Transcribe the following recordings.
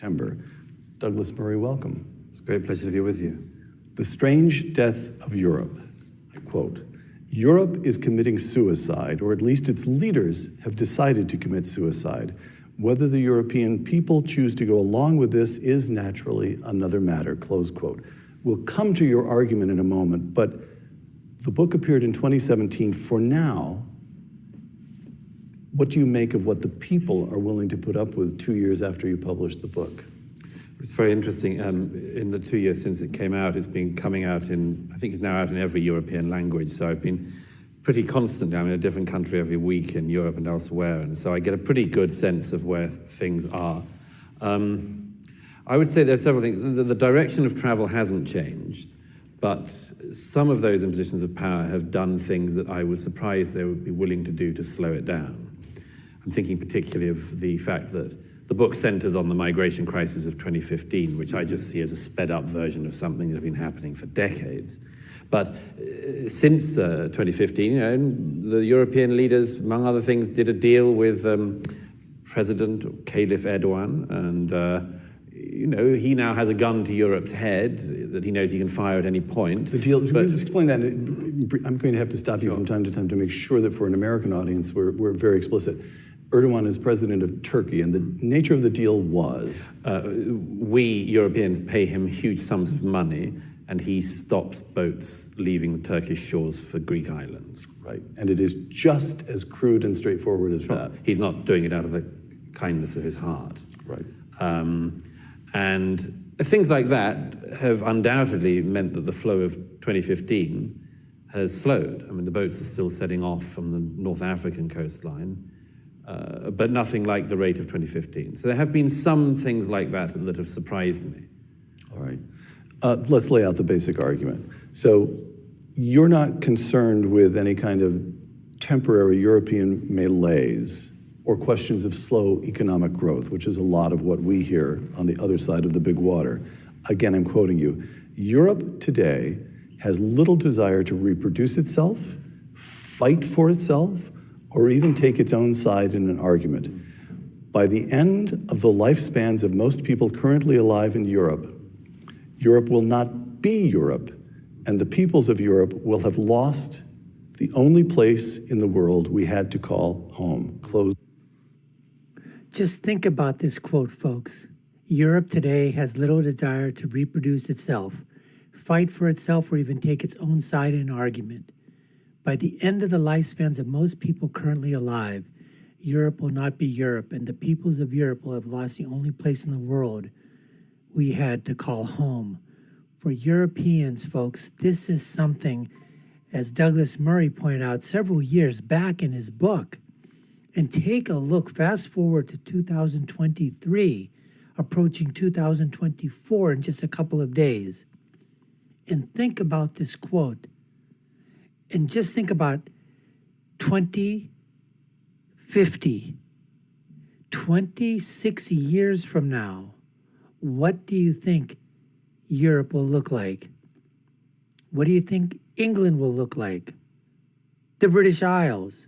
September. Douglas Murray, welcome. It's a great pleasure to be with you. The strange death of Europe. I quote, Europe is committing suicide, or at least its leaders have decided to commit suicide. Whether the European people choose to go along with this is naturally another matter, close quote. We'll come to your argument in a moment, but the book appeared in 2017. For now, what do you make of what the people are willing to put up with 2 years after you published the book? It's very interesting. In the 2 years since it came out, it's been coming out I think it's now out in every European language. So I've been pretty constant. I'm in a different country every week in Europe and elsewhere. And so I get a pretty good sense of where things are. I would say there are several things. The direction of travel hasn't changed, but some of those in positions of power have done things that I was surprised they would be willing to do to slow it down. I'm thinking particularly of the fact that the book centers on the migration crisis of 2015, which I just see as a sped-up version of something that had been happening for decades. But since 2015, the European leaders, among other things, did a deal with President Caliph Erdogan, and he now has a gun to Europe's head that he knows he can fire at any point. The deal, can you just explain that? I'm going to have to stop you from time to time to make sure that for an American audience, we're very explicit. Erdogan is president of Turkey, and the nature of the deal was? We Europeans pay him huge sums of money, and he stops boats leaving the Turkish shores for Greek islands. Right, and it is just as crude and straightforward as that. He's not doing it out of the kindness of his heart. Right. And things like that have undoubtedly meant that the flow of 2015 has slowed. I mean, the boats are still setting off from the North African coastline, but nothing like the rate of 2015. So there have been some things like that that have surprised me. All right. Let's lay out the basic argument. So you're not concerned with any kind of temporary European malaise or questions of slow economic growth, which is a lot of what we hear on the other side of the big water. Again, I'm quoting you. Europe today has little desire to reproduce itself, fight for itself, or even take its own side in an argument. By the end of the lifespans of most people currently alive in Europe, Europe will not be Europe, and the peoples of Europe will have lost the only place in the world we had to call home. Close. Just think about this quote, folks. Europe today has little desire to reproduce itself, fight for itself, or even take its own side in an argument. By the end of the lifespans of most people currently alive, Europe will not be Europe, and the peoples of Europe will have lost the only place in the world we had to call home. For Europeans, folks, this is something, as Douglas Murray pointed out several years back in his book. And take a look, fast forward to 2023, approaching 2024 in just a couple of days. And think about this quote. And just think about 2050, 26 years from now. What do you think Europe will look like? What do you think England will look like? The British Isles?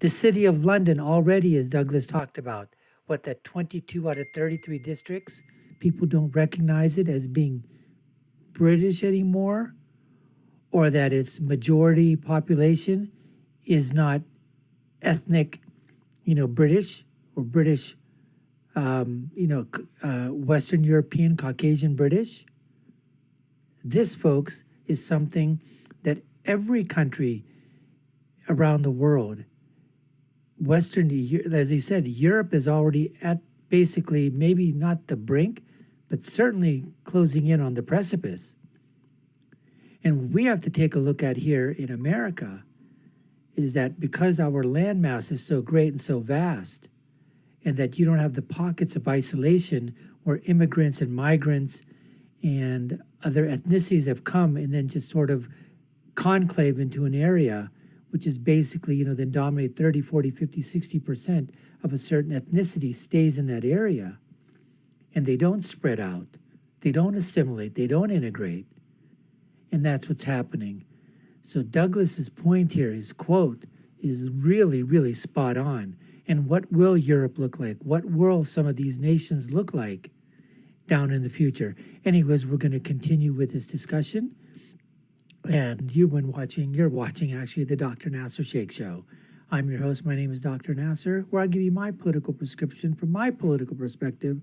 The city of London already, as Douglas talked about, that 22 out of 33 districts, people don't recognize it as being British anymore, or that its majority population is not ethnic, British or British, Western European, Caucasian British. This, folks, is something that every country around the world, as he said, Europe is already at basically maybe not the brink, but certainly closing in on the precipice. And we have to take a look at here in America is that because our landmass is so great and so vast, and that you don't have the pockets of isolation where immigrants and migrants and other ethnicities have come and then just sort of conclave into an area, which is basically, then dominate 30, 40, 50, 60% of a certain ethnicity stays in that area. And they don't spread out. They don't assimilate. They don't integrate. And that's what's happening. So Douglas's point here, his quote, is really, really spot on. And what will Europe look like? What will some of these nations look like down in the future. Anyways, we're going to continue with this discussion. And you're watching actually the Dr. Nasir Shaikh Show. I'm your host. My name is Dr. Nasir, where I give you my political prescription from my political perspective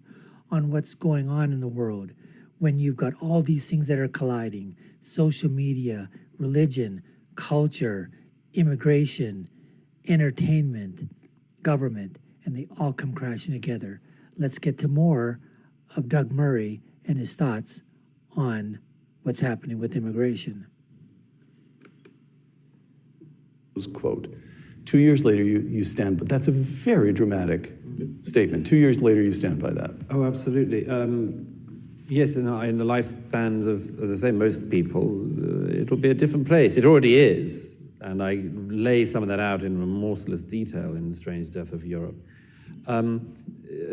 on what's going on in the world when you've got all these things that are colliding: social media, religion, culture, immigration, entertainment, government, and they all come crashing together. Let's get to more of Doug Murray and his thoughts on what's happening with immigration. Quote. 2 years later, you stand, but that's a very dramatic statement. 2 years later, you stand by that. Oh, absolutely. Yes, in the lifespans of, as I say, most people, it'll be a different place. It already is. And I lay some of that out in remorseless detail in The Strange Death of Europe.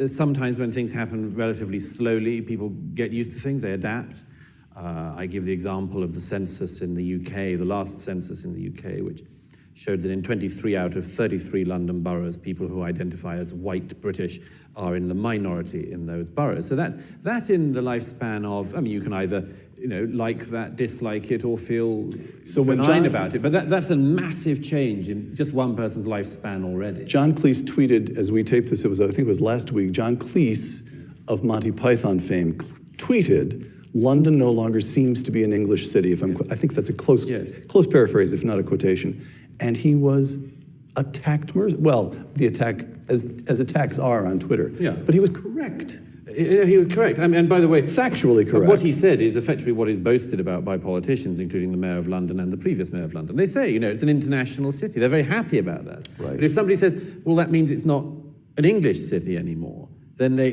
Sometimes when things happen relatively slowly, people get used to things, they adapt. I give the example of the census in the UK, the last census in the UK, which showed that in 23 out of 33 London boroughs, people who identify as white British are in the minority in those boroughs. So that in the lifespan of, I mean, you can either, like that, dislike it, or feel benign about it. But that's a massive change in just one person's lifespan already. John Cleese tweeted, as we taped this, I think it was last week, John Cleese of Monty Python fame tweeted, "London no longer seems to be an English city." I think that's a close paraphrase, if not a quotation. And he was attacked. The attack, as attacks are on Twitter. Yeah. But he was correct. He was correct. And by the way, factually correct. What he said is effectively what is boasted about by politicians, including the mayor of London and the previous mayor of London. They say, it's an international city. They're very happy about that. Right. But if somebody says, well, that means it's not an English city anymore, then they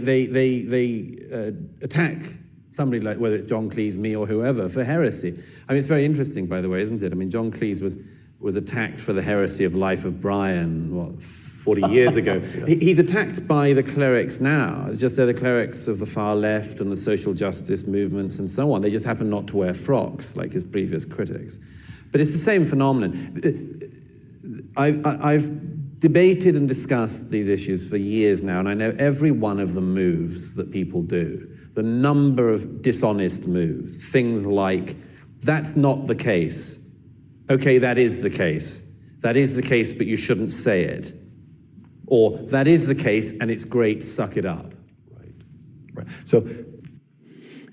attack somebody like, whether it's John Cleese, me, or whoever, for heresy. I mean, it's very interesting, by the way, isn't it? I mean, John Cleese was attacked for the heresy of Life of Brian, 40 years ago. Yes. He's attacked by the clerics now. It's just they're the clerics of the far left and the social justice movements and so on. They just happen not to wear frocks like his previous critics. But it's the same phenomenon. I've debated and discussed these issues for years now, and I know every one of the moves that people do. The number of dishonest moves, things like, that's not the case. Okay, that is the case. That is the case, but you shouldn't say it. Or, that is the case, and it's great, suck it up. Right. So,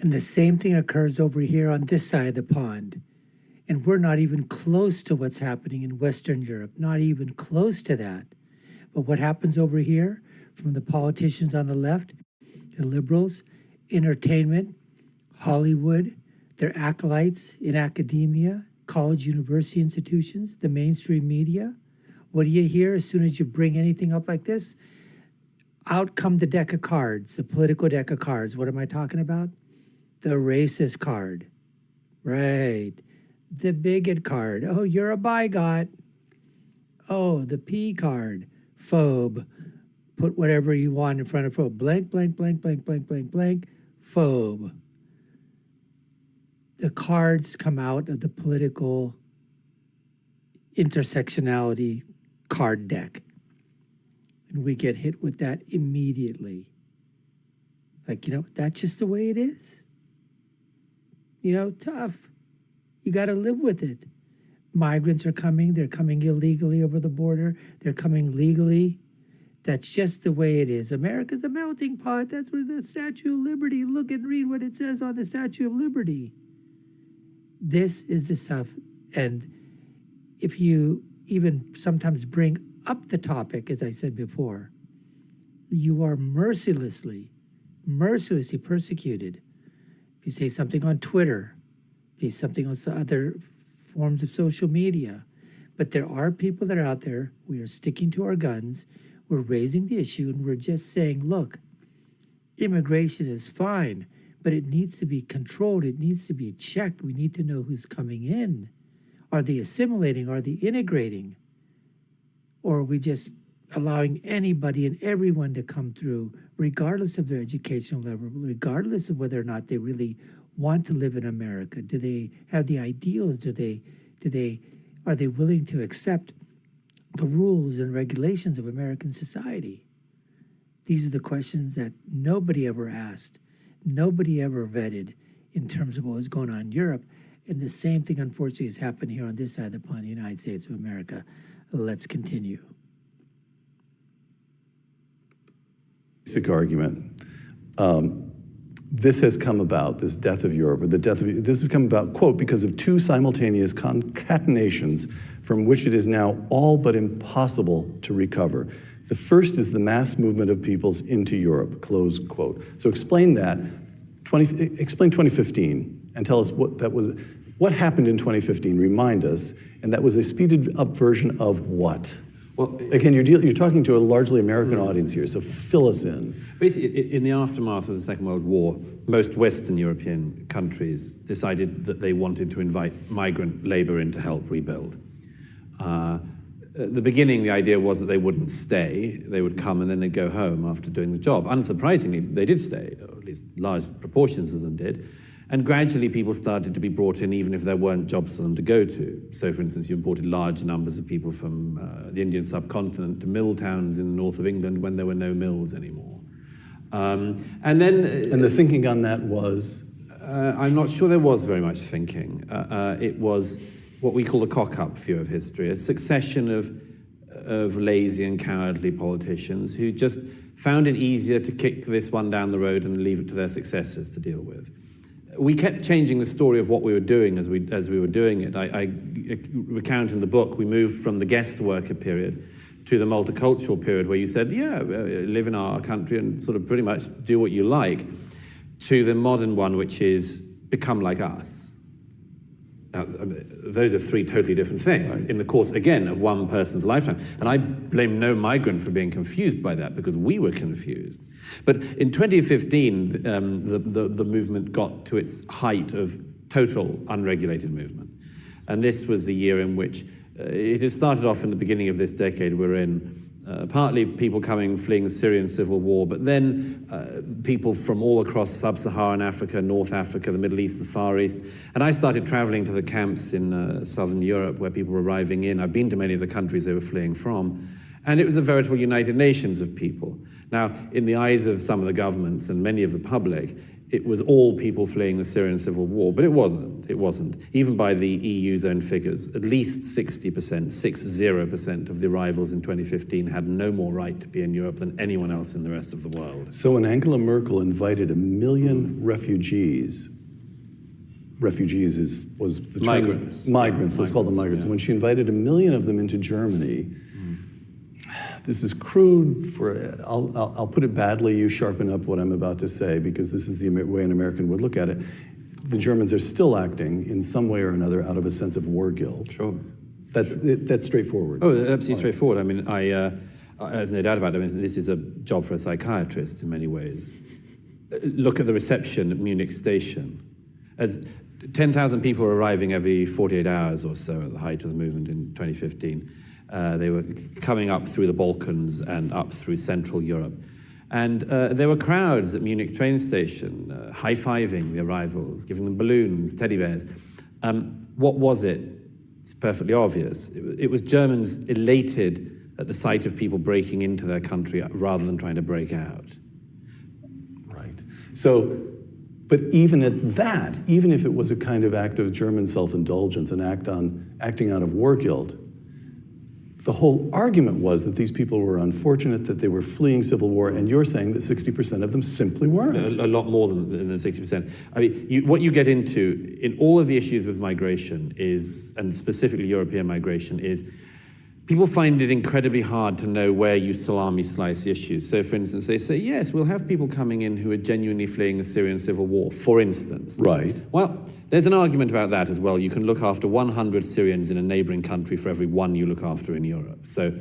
and the same thing occurs over here on this side of the pond. And we're not even close to what's happening in Western Europe, not even close to that. But what happens over here from the politicians on the left, the liberals, entertainment, Hollywood, their acolytes in academia, college, university institutions, the mainstream media. What do you hear as soon as you bring anything up like this? Out come the deck of cards, the political deck of cards. What am I talking about? The racist card. Right. The bigot card. Oh, you're a bigot. Oh, the P card. Phobe. Put whatever you want in front of phobe. Blank, blank, blank, blank, blank, blank, blank. Phobe. The cards come out of the political intersectionality card deck. And we get hit with that immediately. Like, that's just the way it is. Tough. You got to live with it. Migrants are coming. They're coming illegally over the border. They're coming legally. That's just the way it is. America's a melting pot. That's where the Statue of Liberty. Look and read what it says on the Statue of Liberty. This is the stuff. And if you even sometimes bring up the topic, as I said before, you are mercilessly persecuted. If you say something on Twitter, if you say something on other forms of social media. But there are people that are out there. We are sticking to our guns. We're raising the issue, and we're just saying, look, immigration is fine, but it needs to be controlled. It needs to be checked. We need to know who's coming in. Are they assimilating? Are they integrating? Or are we just allowing anybody and everyone to come through, regardless of their educational level, regardless of whether or not they really want to live in America? Do they have the ideals? Are they willing to accept the rules and regulations of American society? These are the questions that nobody ever asked. nobody ever vetted in terms of what was going on in Europe. And the same thing, unfortunately, has happened here on this side of the pond, the United States of America. Let's continue. Basic argument. This has come about, this death of Europe, or this has come about, quote, because of two simultaneous concatenations from which it is now all but impossible to recover. The first is the mass movement of peoples into Europe, close quote. So explain that, explain 2015, and tell us what happened in 2015, remind us, and that was a speeded up version of what? Well, again, you're talking to a largely American audience here, so fill us in. Basically, in the aftermath of the Second World War, most Western European countries decided that they wanted to invite migrant labor in to help rebuild. At the beginning, the idea was that they wouldn't stay. They would come and then they'd go home after doing the job. Unsurprisingly, they did stay, or at least large proportions of them did. And gradually, people started to be brought in even if there weren't jobs for them to go to. So, for instance, you imported large numbers of people from the Indian subcontinent to mill towns in the north of England when there were no mills anymore. And the thinking on that was? I'm not sure there was very much thinking. It was what we call the cock-up view of history, a succession of lazy and cowardly politicians who just found it easier to kick this one down the road and leave it to their successors to deal with. We kept changing the story of what we were doing as we were doing it. I recount in the book, we moved from the guest worker period to the multicultural period where you said, yeah, live in our country and sort of pretty much do what you like, to the modern one, which is become like us. Now, those are three totally different things in the course, again, of one person's lifetime. And I blame no migrant for being confused by that because we were confused. But in 2015, the movement got to its height of total unregulated movement. And this was the year in which it had started off in the beginning of this decade we're in, partly people fleeing the Syrian civil war, but then people from all across sub-Saharan Africa, North Africa, the Middle East, the Far East. And I started traveling to the camps in southern Europe where people were arriving in. I've been to many of the countries they were fleeing from. And it was a veritable United Nations of people. Now, in the eyes of some of the governments and many of the public, it was all people fleeing the Syrian civil war, but it wasn't. It wasn't. Even by the EU's own figures, at least 60% of the arrivals in 2015 had no more right to be in Europe than anyone else in the rest of the world. So when Angela Merkel invited 1 million refugees was the term. Migrants, let's call them migrants. Yeah. When she invited 1 million of them into Germany, this is crude. I'll put it badly. You sharpen up what I'm about to say because this is the way an American would look at it. The Germans are still acting in some way or another out of a sense of war guilt. Sure. That's straightforward. Oh, absolutely straightforward. I mean, there's no doubt about it. I mean, this is a job for a psychiatrist in many ways. Look at the reception at Munich station. As 10,000 people were arriving every 48 hours or so at the height of the movement in 2015. They were coming up through the Balkans and up through Central Europe. And there were crowds at Munich train station, high-fiving the arrivals, giving them balloons, teddy bears. What was it? It's perfectly obvious. It was Germans elated at the sight of people breaking into their country rather than trying to break out. Right. So, but even at that, even if it was a kind of act of German self-indulgence, an acting out of war guilt, the whole argument was that these people were unfortunate, that they were fleeing civil war, and you're saying that 60% of them simply weren't. A lot more than 60%. I mean, what you get into in all of the issues with migration is, and specifically European migration, is people find it incredibly hard to know where you salami slice issues. So, for instance, they say, yes, we'll have people coming in who are genuinely fleeing the Syrian civil war, for instance. Right. Well, there's an argument about that as well. You can look after 100 Syrians in a neighboring country for every one you look after in Europe. So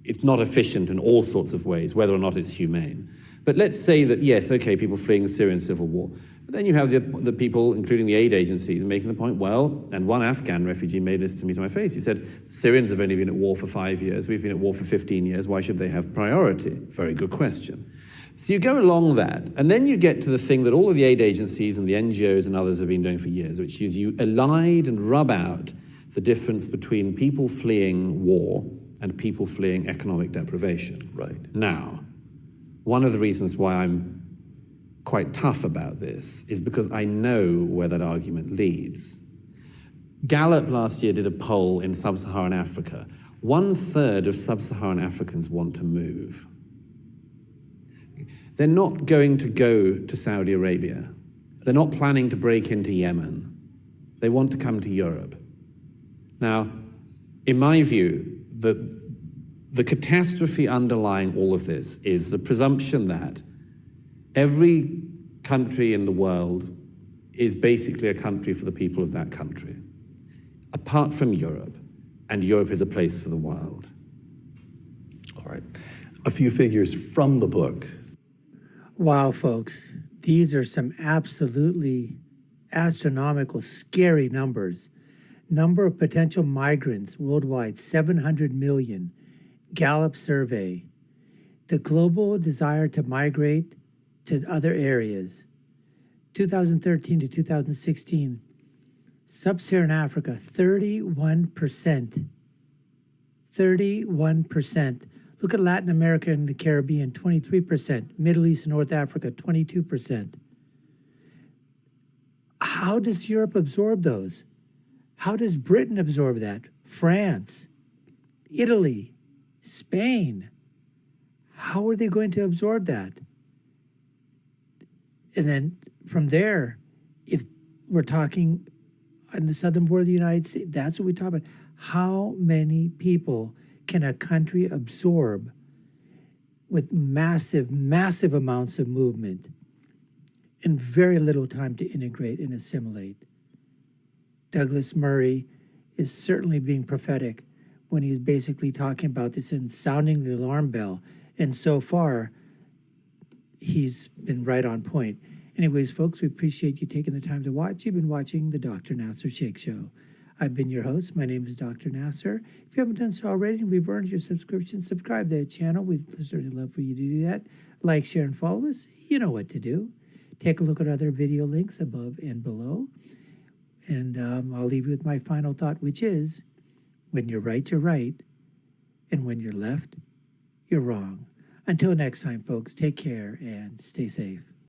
it's not efficient in all sorts of ways, whether or not it's humane. But let's say that, yes, okay, people fleeing the Syrian civil war. But then you have the people, including the aid agencies, making the point, well, and one Afghan refugee made this to me to my face. He said, Syrians have only been at war for 5 years. We've been at war for 15 years. Why should they have priority? Very good question. So you go along that, and then you get to the thing that all of the aid agencies and the NGOs and others have been doing for years, which is you elide and rub out the difference between people fleeing war and people fleeing economic deprivation. Right. Now, one of the reasons why I'm quite tough about this is because I know where that argument leads. Gallup last year did a poll in sub-Saharan Africa. 1/3 of sub-Saharan Africans want to move. They're not going to go to Saudi Arabia. They're not planning to break into Yemen. They want to come to Europe. Now, in my view, the catastrophe underlying all of this is the presumption that every country in the world is basically a country for the people of that country, apart from Europe, and Europe is a place for the world. All right. A few figures from the book. Wow, folks, these are some absolutely astronomical, scary numbers. Number of potential migrants worldwide, 700 million. Gallup survey. The global desire to migrate to other areas. 2013 to 2016. Sub-Saharan Africa, 31%. 31%. Look at Latin America and the Caribbean, 23%. Middle East and North Africa, 22%. How does Europe absorb those? How does Britain absorb that? France, Italy, Spain. How are they going to absorb that? And then from there, if we're talking on the southern border of the United States, that's what we talk about. How many people can a country absorb with massive, massive amounts of movement and very little time to integrate and assimilate? Douglas Murray is certainly being prophetic when he's basically talking about this and sounding the alarm bell. And so far, he's been right on point. Anyways, folks, we appreciate you taking the time to watch. You've been watching the Dr. Nasir Shaikh Show. I've been your host. My name is Dr. Nasir. If you haven't done so already and we've earned your subscription, subscribe to the channel. We'd certainly love for you to do that. Like, share, and follow us. You know what to do. Take a look at other video links above and below. And I'll leave you with my final thought, which is, when you're right, you're right. And when you're left, you're wrong. Until next time, folks, take care and stay safe.